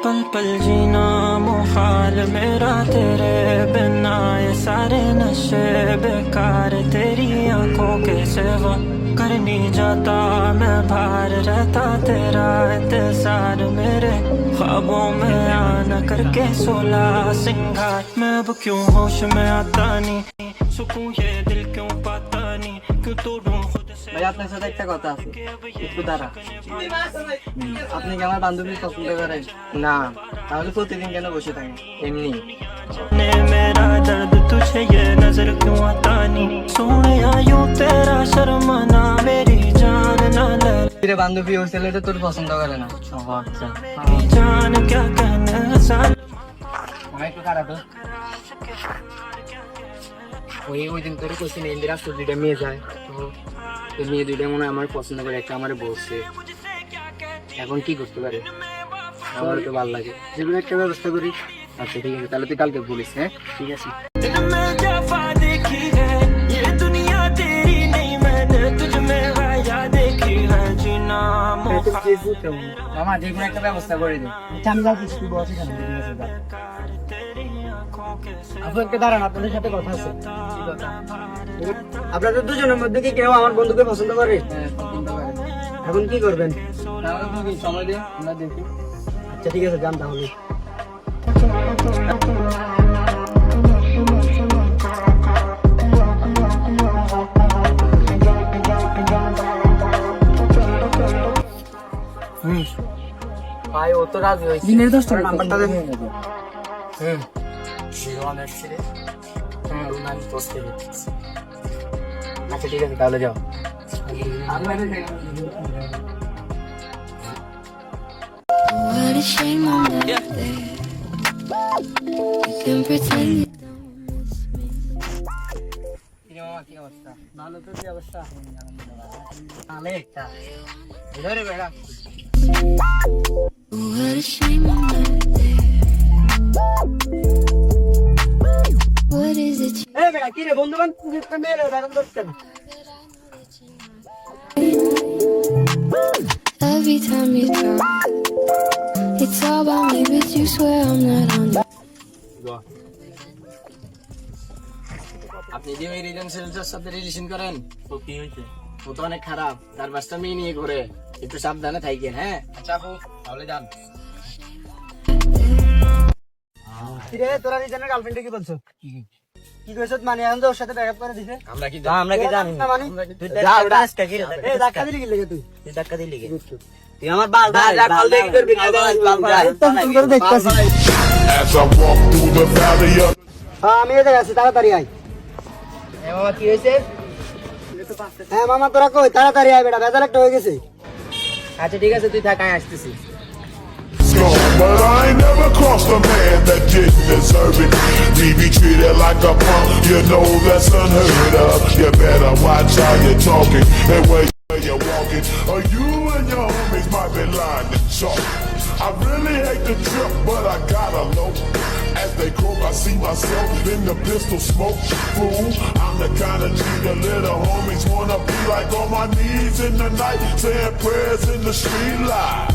पल पल जीना मुहाल मेरा तेरे बिना, ये सारे नशे बेकार तेरी आंखों के सिवा। कर नहीं जाता मैं बाहर रहता तेरा इंतजार, मेरे ख्वाबों में आना करके 16 सिंगार। मैं अब क्यों होश में आता नहीं, सुकून ये दिल क्यों पाता नहीं, क्यों तोड़ूं खुद से। ভাই আপনার সাথে একটা কথা আছে, একটু দাঁড়া। আপনি কি আমার বান্ধবী পছন্দ করেন? না, তাহলে প্রতিদিন কেন বসে থাকেন? এমনি। मेरा दर्द तुझे ये नजर क्यों आता नहीं, सोनिया यूं तेरा शर्माना मेरी जान ना ले। तेरे বান্ধবী ওই ছেলেটা তোর পছন্দ করে না? আচ্ছা, जान क्या कहने साल। ভাই একটু দাঁড়া তো। ওই দিন তোর কোশ্চেন ইন্দিরা তোর দুইটা মেয়ে যায়, তো মেয়ে দুইটা মনে হয় আমার পছন্দ করে, একটা আমার বলছে। এখন কি করতে পারে? আমার তো ভালো লাগে, যেগুলো একটা ব্যবস্থা করি। আচ্ছা ঠিক আছে, তাহলে তুই কালকে বলিস। হ্যাঁ ঠিক আছে। दिल में जफा देखी है, ये दुनिया तेरी नहीं, मैंने तुझ में हया देखी है, जीना মামা যেগুলো একটা ব্যবস্থা করে দিই। আমি যাচ্ছি, তুই বসে কেন? আপনাকে দাঁড়ান, আপনাদের সাথে কথা আছে। আপনাদের দুজনের মধ্যে কি কেউ আমার বন্ধুকে পছন্দ করে? এখন কি করবেন? সময় দিয়ে আমরা দেখি। আচ্ছা ঠিক আছে, যান তাহলে। ভাই ও তো রাজি হয়েছে। দিনের 10 টাকা নাম্বারটা দেন। আচ্ছা ঠিক আছে, তাহলে যাও। What a shame I'm not there. You can pretend you মামা কি অবস্থা? ভালো তো। কি অবস্থা? ভালো একটা ধরে বেড়া। what a shame I'm not there. What is it এ বেড়া কি রে, বন্ধু বান্ধব মেরে বেড়ান করছেন? every time you talk? It's all about me, but you swear I'm not on you. আপনি যে ওই রিলেশনের সাথে রিলেশন করেন, তো কি হয়েছে? ও তো অনেক খারাপ, তার বাসটা মেয়ে নিয়ে ঘুরে, একটু সাবধানে থাকেন। হ্যাঁ আচ্ছা আপু, তাহলে যান। কিরে তোরা রিজনের গার্লফ্রেন্ডে কি বলছো? কি কইছ? মানে এখন তো ওর সাথে ব্রেকআপ করে দিছে। আমরা কি জানি না? মানে তুই যা ওটা আজকে কি রে? এই ধাক্কা দিলি কি লাগে? তুই ধাক্কা দিলি কি? তুই আমার বাল যা কাল দেখি করবি না, তুমি করে দেখতাছিস। As I walk through the valley of হ্যাঁ আমি এদিকে আছি, তাড়াতাড়ি আয়। এ মামা কি হয়েছে? হ্যাঁ মামা তোরা কই, তাড়াতাড়ি আয় বেটা, বেজাল একটা হয়ে গেছে। আচ্ছা ঠিক আছে, তুই থাক, আমি আসতেছি। storm, but I ain't never crossed a man that didn't deserve it. Me be treated like a punk, you know that's unheard of. You better watch how you're talking and where you're walking, or you and your homies might be lying to chalk. I really hate the trip, but I gotta know. As they croak, I see myself in the pistol smoke. Fool, I'm the kind of G the little homies wanna be like, on my knees in the night, saying prayers in the street light.